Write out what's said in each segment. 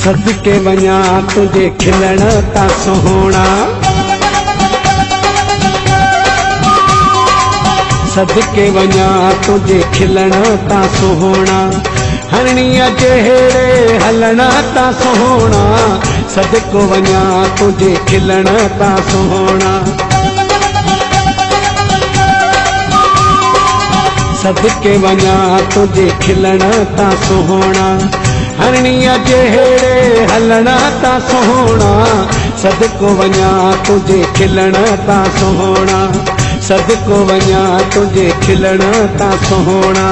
सदके वञा तुझे खिलण ता सोहणा, सदके वञा तुझे खिलण ता सोहणा, हरणीअ जहिड़े हलण ता सोहणा, सदको वञा तुझे खिलण ता सोहणा, सदके वञा तुझे खिलण ता सोहणा, हरणीअ जहिड़े हलण ता सोहणा, सदको वञा तुझे खिलण ता सोहणा, सदको वञा तुझे खिलण ता सोहणा।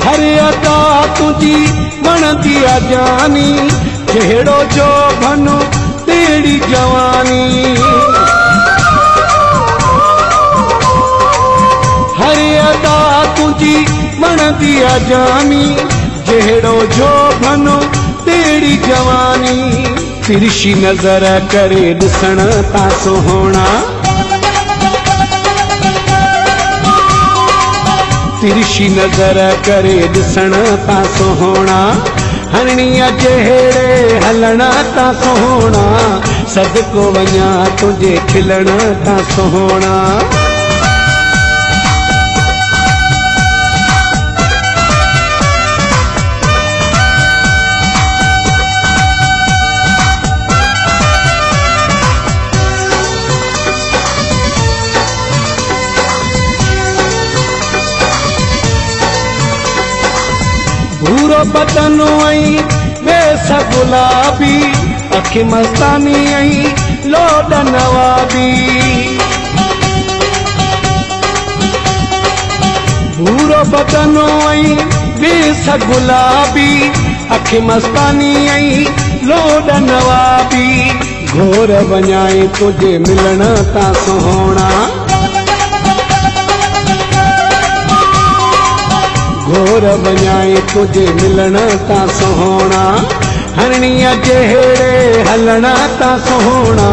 हर अदा तुझी वणंदी आ जानी, जहिड़ो जो भनो तेड़ी जवानी, हर अदा तुझी वणंदी आ जानी, जहिड़ो जो भनो तेड़ी जवानी, तिरछी नज़र करे ॾिसण ता सोहणा, तिरछी नज़र करे ॾिसण ता सोहणा, हरणीअ जहिड़े हलण ता सोहणा, सदको वञा तुझे खिलण ता सोहणा। भूरो बदन आई वेस गुलाबी, अखि मस्तानी आई लोड नवाबी, भूरो बदन आई वेस गुलाबी, अखि मस्तानी आई लोड नवाबी, घोर वञाए तुझे मिलण ता सोहणा, घोर वञाए तुझे मिलण ता सोहणा, हरणीअ जहिड़े हलण ता सोहणा,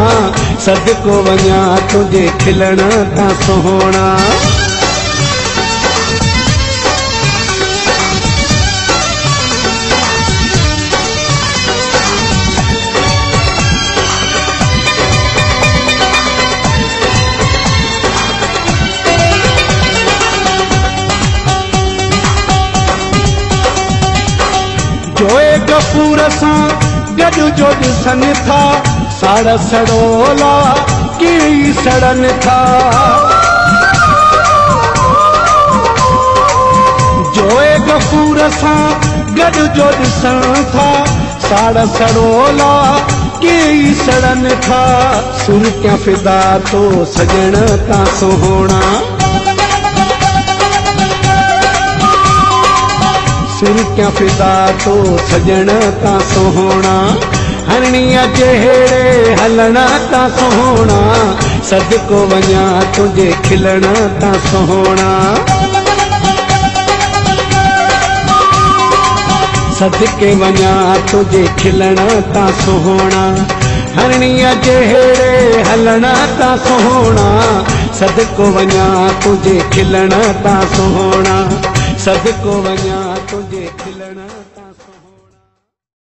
सदको वञा तुझे खिलण ता सोहणा। जोए गफूर सां गॾु जो ॾिसनि था, साड़ सड़ोला की सड़नि था, जोए गफूर सां गॾु जो ॾिसनि था, साड़ सड़ोला की सड़नि था, सुर क्या फिदा तो सजण ता सोहणा, सुर क्या फिदा तो सजण ता सोहणा, हरणीअ जहिड़े हलण ता सोहणा, सदको वञा तुझे खिलण ता सोहणा, सदके वञा तुझे खिलण ता सोहणा, हरणीअ जहिड़े हलण ता सोहणा, सदको वञा तुझे खिलण ता सोहणा, सदको वञा